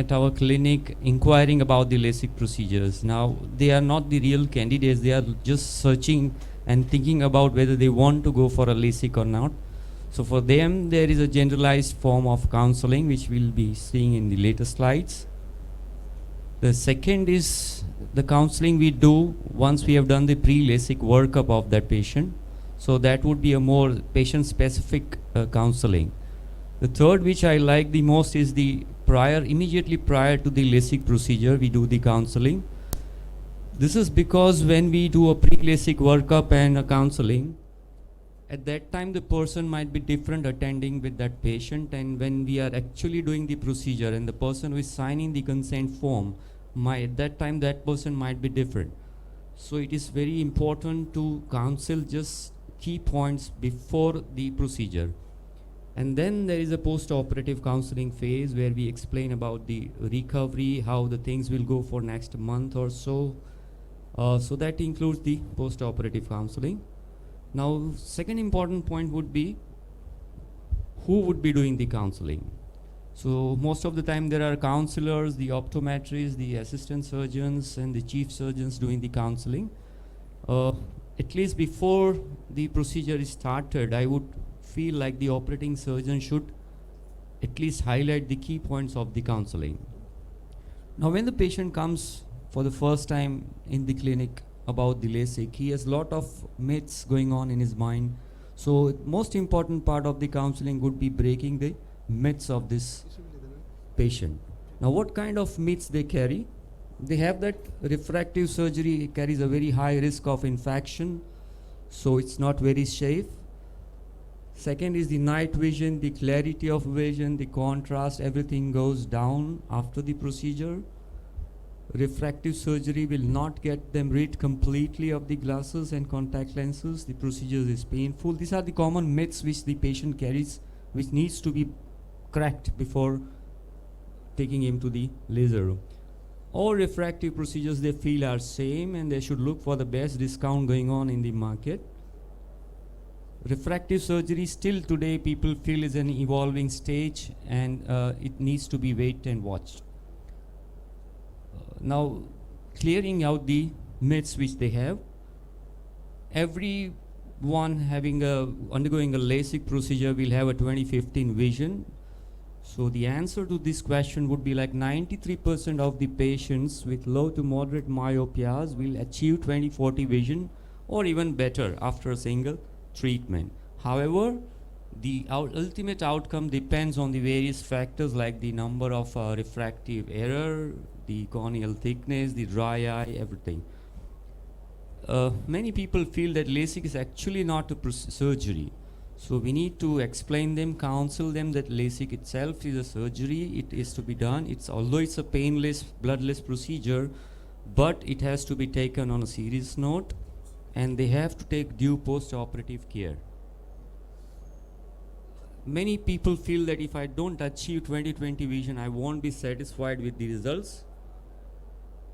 at our clinic inquiring about the LASIK procedures. Now, they are not the real candidates. They are just searching and thinking about whether they want to go for a LASIK or not. So for them, there is a generalized form of counseling, which we'll be seeing in the later slides. The second is the counseling we do once we have done the pre-LASIK workup of that patient. So that would be a more patient-specific counseling. The third, which I like the most, is the immediately prior to the LASIK procedure, we do the counseling. This is because when we do a pre-LASIK workup and a counseling, at that time the person might be different attending with that patient, and when we are actually doing the procedure and the person who is signing the consent form, at that time that person might be different. So it is very important to counsel just key points before the procedure. And then there is a post-operative counseling phase where we explain about the recovery, how the things will go for next month or so. So that includes the post-operative counseling. Now, second important point would be who would be doing the counseling. So most of the time there are counselors, the optometrists, the assistant surgeons, and the chief surgeons doing the counseling. At least before the procedure is started, I would feel like the operating surgeon should at least highlight the key points of the counseling. Now, when the patient comes for the first time in the clinic about the LASIK, he has a lot of myths going on in his mind. So most important part of the counseling would be breaking the myths of this patient. Now, what kind of myths they carry? They have that refractive surgery carries a very high risk of infection, so it's not very safe. Second is the night vision, the clarity of vision, the contrast, everything goes down after the procedure. Refractive surgery will not get them rid completely of the glasses and contact lenses. The procedure is painful. These are the common myths which the patient carries, which needs to be cracked before taking him to the laser room. All refractive procedures they feel are same, and they should look for the best discount going on in the market. Refractive surgery still today people feel is an evolving stage, and it needs to be wait and watched. Now, clearing out the myths which they have, everyone undergoing a LASIK procedure will have a 20/15 vision. So the answer to this question would be like 93% of the patients with low to moderate myopias will achieve 20/40 vision or even better after a single treatment. However, the ultimate outcome depends on the various factors like the number of refractive error, the corneal thickness, the dry eye, everything. Many people feel that LASIK is actually not a surgery. So we need to explain them, counsel them that LASIK itself is a surgery. It is to be done. Although it's a painless, bloodless procedure, but it has to be taken on a serious note, and they have to take due post-operative care. Many people feel that if I don't achieve 20/20 vision, I won't be satisfied with the results.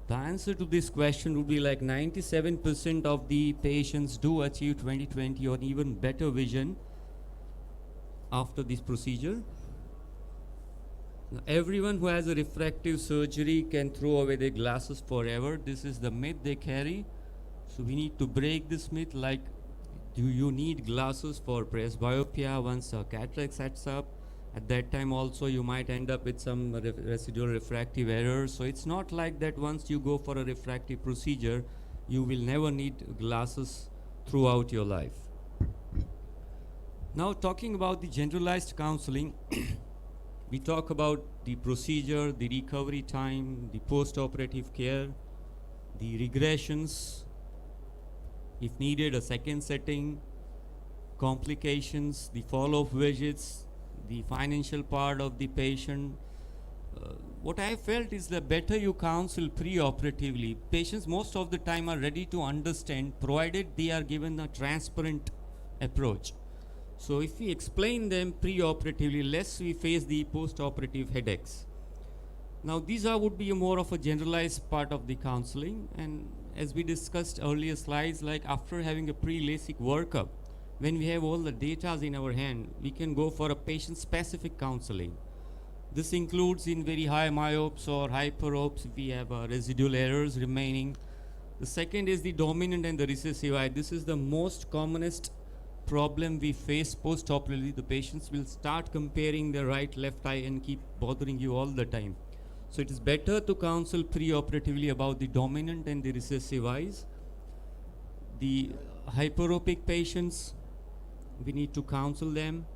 The answer to this question would be like 97% of the patients do achieve 20/20 or even better vision after this procedure. Now, everyone who has a refractive surgery can throw away their glasses forever. This is the myth they carry. So we need to break this myth, like, do you need glasses for presbyopia once a cataract sets up? At that time also you might end up with some residual refractive error. So it's not like that once you go for a refractive procedure, you will never need glasses throughout your life. Now, talking about the generalized counseling, we talk about the procedure, the recovery time, the post-operative care, the regressions, if needed, a second setting, complications, the follow-up visits, the financial part of the patient. What I felt is the better you counsel pre-operatively, patients most of the time are ready to understand, provided they are given a transparent approach. So if we explain them pre-operatively, less we face the post-operative headaches. Now these would be more of a generalized part of the counseling, and as we discussed earlier slides, like after having a pre-LASIK workup, when we have all the data in our hand, we can go for a patient-specific counseling. This includes in very high myopes or hyperopes if we have residual errors remaining. The second is the dominant and the recessive eye. This is the most commonest problem we face post-operatively. The patients will start comparing their right left eye and keep bothering you all the time. So it is better to counsel pre-operatively about the dominant and the recessive eyes. The hyperopic patients, we need to counsel them.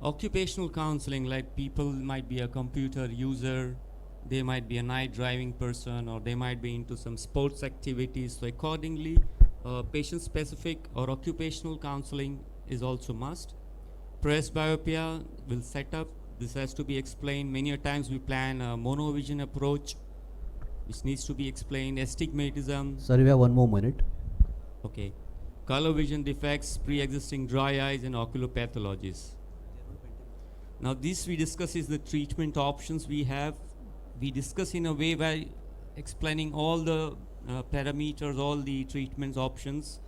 Occupational counseling, like people might be a computer user, they might be a night driving person, or they might be into some sports activities. So accordingly, patient specific or occupational counseling is also must. Presbyopia will set up. This has to be explained. Many a times we plan a monovision approach, which needs to be explained. Astigmatism. Sorry, we have one more minute. Okay. Color vision defects, pre-existing dry eyes, and oculopathologies. Now this we discuss is the treatment options we have. We discuss in a way by explaining all the parameters, all the treatments options,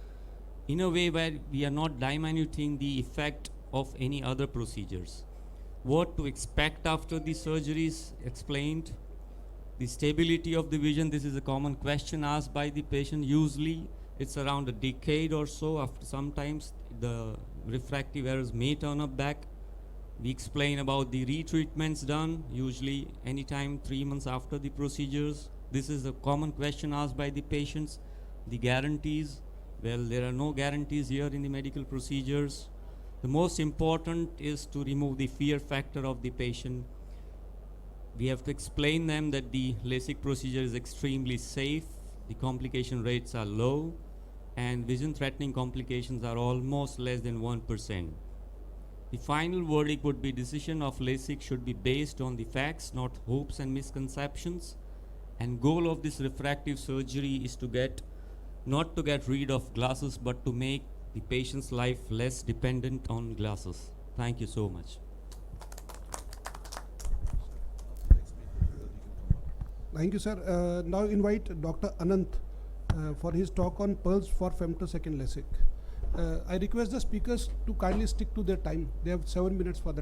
in a way where we are not diminuting the effect of any other procedures. What to expect after the surgery is explained. The stability of the vision, this is a common question asked by the patient. Usually it's around a decade or so. After sometimes the refractive errors may turn up back. We explain about the retreatments done, usually anytime 3 months after the procedures. This is a common question asked by the patients. The guarantees, well, there are no guarantees here in the medical procedures. The most important is to remove the fear factor of the patient. We have to explain them that the LASIK procedure is extremely safe, the complication rates are low, and vision threatening complications are almost less than 1%. The final verdict would be decision of LASIK should be based on the facts, not hopes and misconceptions. And goal of this refractive surgery is to not to get rid of glasses, but to make the patient's life less dependent on glasses. Thank you so much. Thank you, sir. Now invite Dr. Anant for his talk on pearls for femtosecond LASIK. I request the speakers to kindly stick to their time. They have 7 minutes for the talk.